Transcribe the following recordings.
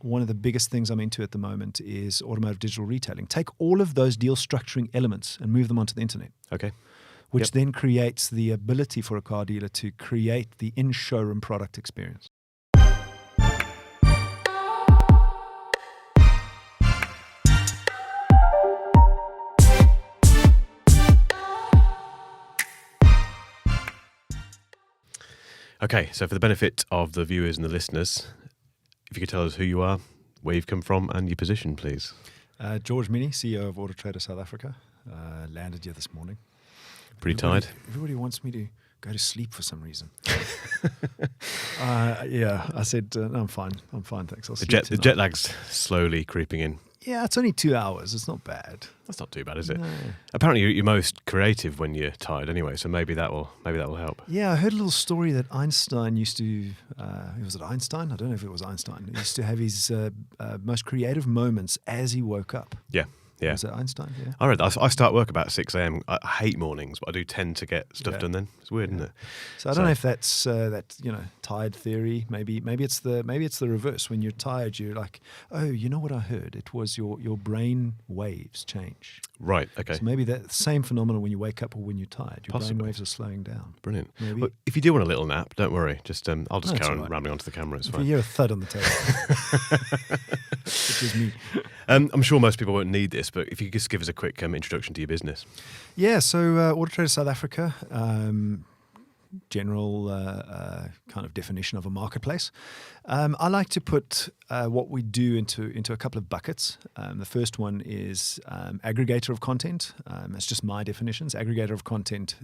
One of the biggest things I'm into at the moment is automotive digital retailing. Take all of those deal structuring elements and move them onto the internet. Okay. Which then creates the ability for a car dealer to create the in-showroom product experience. Okay, so for the benefit of the viewers and the listeners, if you could tell us who you are, where you've come from, and your position, please. George Mienie, CEO of AutoTrader South Africa. Landed here this morning. Pretty tired? Everybody wants me to go to sleep for some reason. I said, no, I'm fine. I'm fine, thanks. The jet lag's slowly creeping in. Yeah, it's only 2 hours. It's not bad. That's not too bad, is it? No. Apparently, you're most creative when you're tired, anyway. So maybe that will help. Yeah, I heard a little story that Einstein used to. Was it Einstein? I don't know if it was Einstein. He used to have his most creative moments as he woke up. Yeah. Yeah. Was it Einstein? Yeah. I read that. I start work about 6 a.m. I hate mornings, but I do tend to get stuff done then. It's weird, isn't it? So I don't know if that's tired theory. Maybe it's the reverse. When you're tired, you're like, oh, you know what I heard? It was your brain waves change. Right. Okay. So maybe that same phenomenon when you wake up or when you're tired, your Possibly. brain waves are slowing down. Brilliant. Maybe. Well, if you do want a little nap, don't worry. Just I'll just That's carry on all right. rambling onto the camera. It's If fine. you hear a thud on the table, which is me. I'm sure most people won't need this, but if you could just give us a quick introduction to your business. Yeah, so AutoTrader South Africa, general kind of definition of a marketplace. I like to put what we do into a couple of buckets. The first one is aggregator of content. It's just my definitions. Aggregator of content,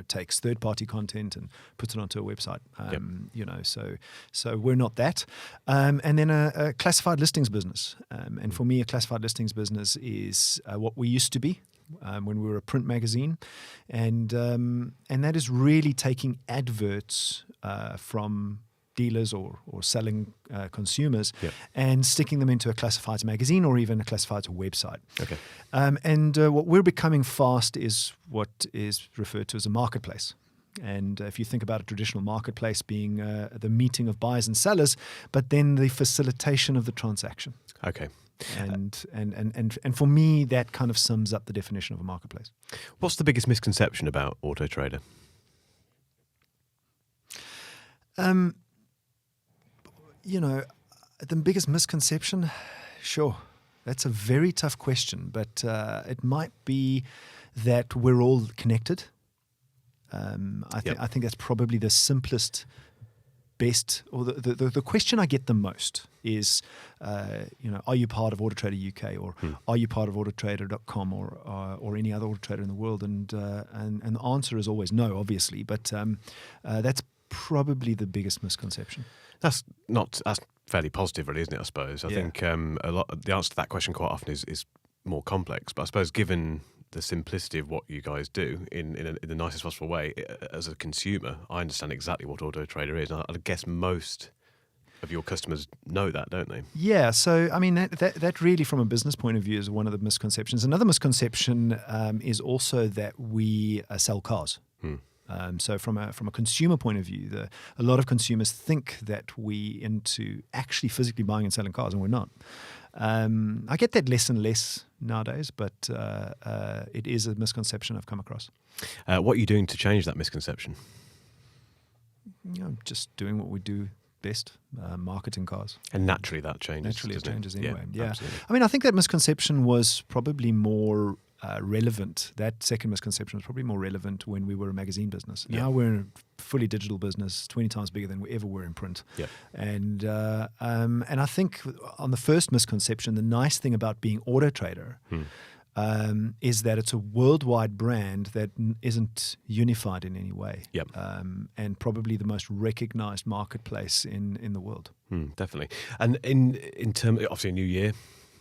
takes third-party content and puts it onto a website. So we're not that. And then a classified listings business. And for me, a classified listings business is what we used to be. When we were a print magazine, and that is really taking adverts from dealers or selling consumers and sticking them into a classifieds magazine or even a classifieds website. Okay. And what we're becoming fast is what is referred to as a marketplace. And if you think about a traditional marketplace being the meeting of buyers and sellers, but then the facilitation of the transaction. Okay. And for me, that kind of sums up the definition of a marketplace. What's the biggest misconception about AutoTrader? The biggest misconception, sure, that's a very tough question, but it might be that we're all connected. I think that's probably the simplest, best, or the question I get the most is, are you part of AutoTrader UK or are you part of AutoTrader.com or any other AutoTrader in the world? And the answer is always no, obviously, but that's probably the biggest misconception. That's fairly positive, really, isn't it? I suppose. I think the answer to that question quite often is more complex. But I suppose, given the simplicity of what you guys do in the nicest possible way, as a consumer, I understand exactly what AutoTrader is. I guess most of your customers know that, don't they? Yeah. So I mean, that really, from a business point of view, is one of the misconceptions. Another misconception is also that we sell cars. So from a consumer point of view, a lot of consumers think that we into actually physically buying and selling cars, and we're not. I get that less and less nowadays, but it is a misconception I've come across. What are you doing to change that misconception? Just doing what we do best, marketing cars. And naturally that changes. Naturally it changes anyway. Yeah. Absolutely. I mean, I think that misconception was probably more relevant. That second misconception was probably more relevant when we were a magazine business. Now we're a fully digital business, 20 times bigger than we ever were in print. Yep. And I think on the first misconception, the nice thing about being AutoTrader is that it's a worldwide brand that isn't unified in any way. Yep. And probably the most recognized marketplace in the world. Definitely. And in terms, obviously a new year,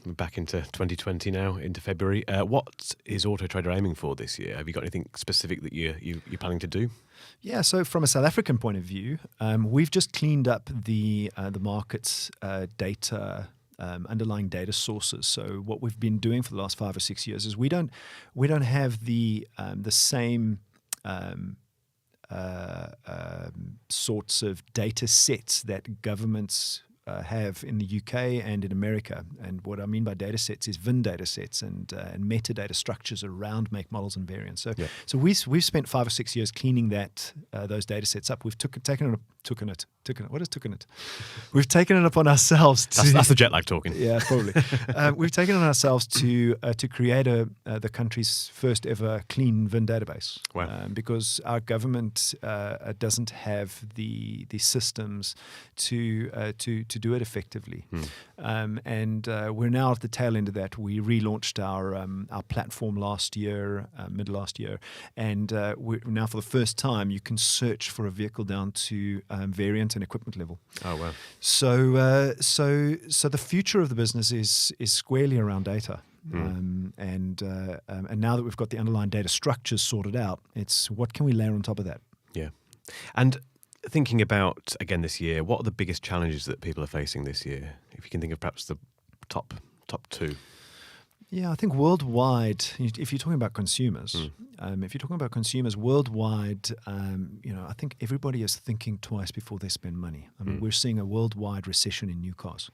we're back into 2020 now, into February. What is AutoTrader aiming for this year? Have you got anything specific that you're planning to do? Yeah, so from a South African point of view, we've just cleaned up the market's data, underlying data sources. So what we've been doing for the last 5 or 6 years is we don't have the same sorts of data sets that governments have in the UK and in America. And what I mean by data sets is VIN data sets and metadata structures around make, models, and variants. So we've spent 5 or 6 years cleaning those data sets up. We've taken it. What is taken it? We've taken it upon ourselves. That's the jet lag talking. Yeah, probably. We've taken it on ourselves to create the country's first ever clean VIN database. Wow. Because our government doesn't have the systems to do it effectively. And we're now at the tail end of that. We relaunched our platform mid last year, and we're now for the first time you can search for a vehicle down to variant and equipment level. Oh wow! So the future of the business is squarely around data. And now that we've got the underlying data structures sorted out, it's what can we layer on top of that? Yeah. And thinking about, again, this year, what are the biggest challenges that people are facing this year? If you can think of perhaps the top two. Yeah, I think worldwide, if you're talking about consumers, worldwide, I think everybody is thinking twice before they spend money. I mean, we're seeing a worldwide recession in new cars.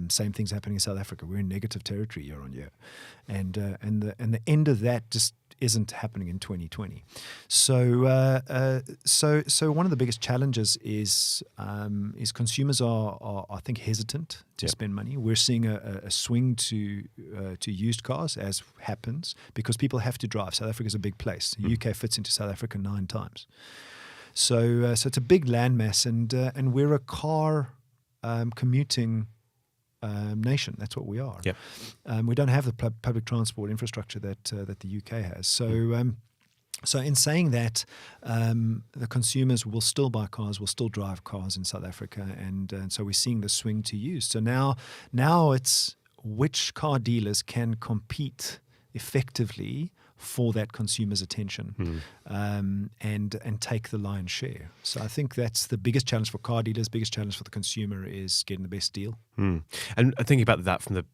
Same thing's happening in South Africa. We're in negative territory year on year, and the end of that just isn't happening in 2020. So one of the biggest challenges is consumers are I think hesitant to spend money. We're seeing a swing to used cars, as happens because people have to drive. South Africa is a big place. The UK fits into South Africa 9 times. So it's a big landmass, and we're a car commuting nation. That's what we are. Yep. We don't have the public transport infrastructure that the UK has. So in saying that, the consumers will still buy cars, will still drive cars in South Africa, and so we're seeing the swing to used. So now it's which car dealers can compete effectively for that consumer's attention and take the lion's share. So I think that's the biggest challenge for car dealers, biggest challenge for the consumer is getting the best deal. And thinking about that from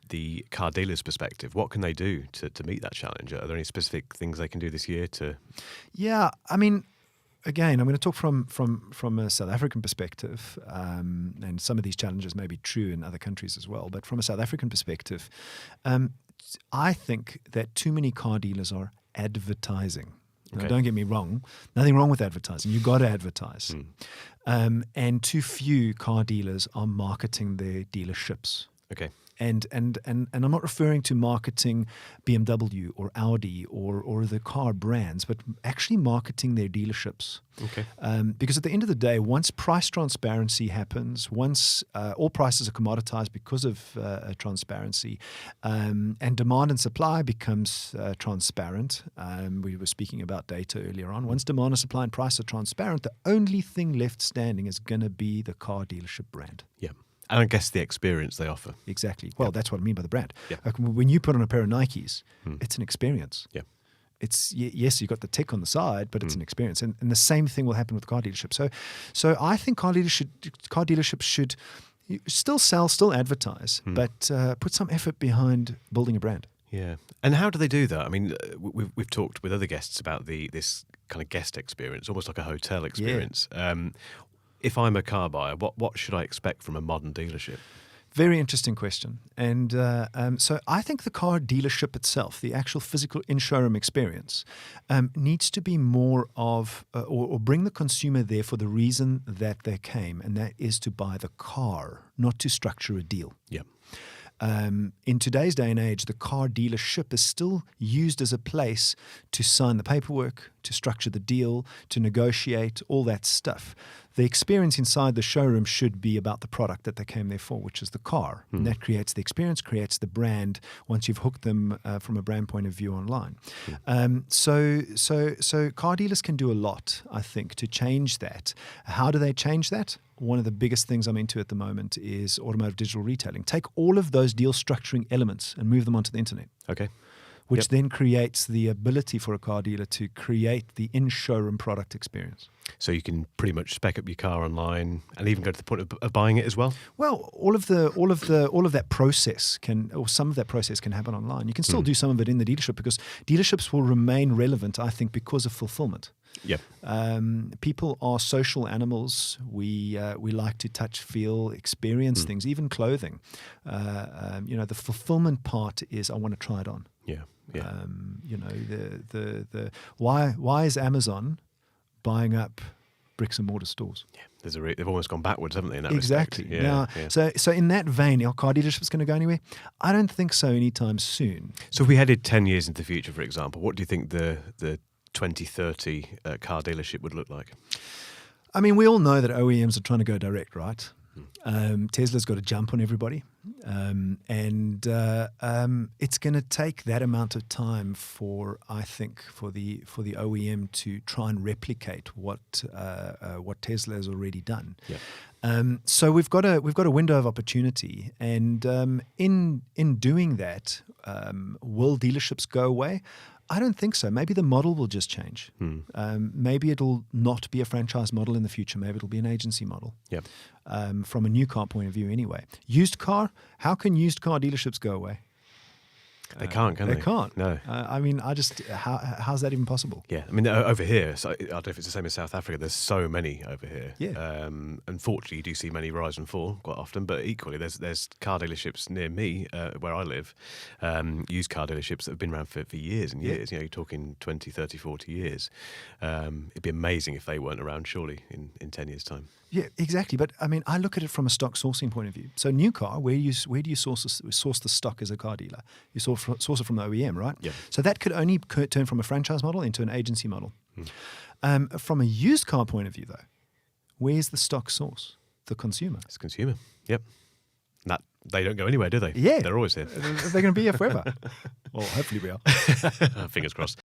the car dealer's perspective, what can they do to meet that challenge? Are there any specific things they can do this year to? Yeah, I mean, again, I'm going to talk from a South African perspective, and some of these challenges may be true in other countries as well, but from a South African perspective, I think that too many car dealers are advertising. Now, don't get me wrong. Nothing wrong with advertising. You've got to advertise. And too few car dealers are marketing their dealerships. Okay. And I'm not referring to marketing BMW or Audi or the car brands, but actually marketing their dealerships. Okay. Because at the end of the day, once price transparency happens, once all prices are commoditized because of transparency, and demand and supply becomes transparent. We were speaking about data earlier on. Once demand and supply and price are transparent, the only thing left standing is going to be the car dealership brand. Yeah. And I guess the experience they offer. Exactly. Well, that's what I mean by the brand. Yeah. Like when you put on a pair of Nikes, it's an experience. Yeah. It's yes, you've got the tech on the side, but it's an experience, and the same thing will happen with car dealership. So I think car dealerships should still sell, still advertise, but put some effort behind building a brand. Yeah. And how do they do that? I mean, we've talked with other guests about this kind of guest experience, almost like a hotel experience. Yeah. If I'm a car buyer, what should I expect from a modern dealership? Very interesting question. And so I think the car dealership itself, the actual physical in-showroom experience, needs to be more of, or bring the consumer there for the reason that they came, and that is to buy the car, not to structure a deal. Yeah. In today's day and age, the car dealership is still used as a place to sign the paperwork, to structure the deal, to negotiate, all that stuff. The experience inside the showroom should be about the product that they came there for, which is the car. And that creates the experience, creates the brand once you've hooked them from a brand point of view online. So car dealers can do a lot, I think, to change that. How do they change that? One of the biggest things I'm into at the moment is automotive digital retailing. Take all of those deal structuring elements and move them onto the internet. Okay. Which then creates the ability for a car dealer to create the in-showroom product experience. So you can pretty much spec up your car online and even go to the point of buying it as well? Well, all of that process or some of that process can happen online. You can still do some of it in the dealership because dealerships will remain relevant, I think, because of fulfillment. Yeah. People are social animals. We like to touch, feel, experience things, even clothing. The fulfillment part is I want to try it on. Yeah. Yeah. The why is Amazon buying up bricks and mortar stores? Yeah. They've almost gone backwards, haven't they? In that Exactly. respect? Now, Yeah. so in that vein, are car dealerships going to go anywhere? I don't think so anytime soon. So if we headed 10 years into the future, for example, what do you think the 2030 car dealership would look like? I mean, we all know that OEMs are trying to go direct, right? Tesla's got a jump on everybody, and it's going to take that amount of time for the OEM to try and replicate what Tesla has already done. Yeah. So we've got a window of opportunity, and in doing that, will dealerships go away? I don't think so. Maybe the model will just change. Maybe it'll not be a franchise model in the future. Maybe it'll be an agency model. Yeah. From a new car point of view anyway. Used car, how can used car dealerships go away? They can't, can they? They can't. No. How's that even possible? Yeah, I mean, over here, so I don't know if it's the same as South Africa, there's so many over here. Yeah. Unfortunately, you do see many rise and fall quite often, but equally, there's car dealerships near me, where I live, used car dealerships that have been around for years and years. You're talking 20, 30, 40 years. It'd be amazing if they weren't around, surely, in 10 years' time. Yeah, exactly. But I mean, I look at it from a stock sourcing point of view. So, new car, where do you source the stock as a car dealer? You source it from the OEM, right? Yeah. So that could only turn from a franchise model into an agency model. From a used car point of view, though, where's the stock source? The consumer. It's consumer. Yep. That they don't go anywhere, do they? Yeah, they're always here. They're going to be here forever. Well, hopefully we are. Fingers crossed.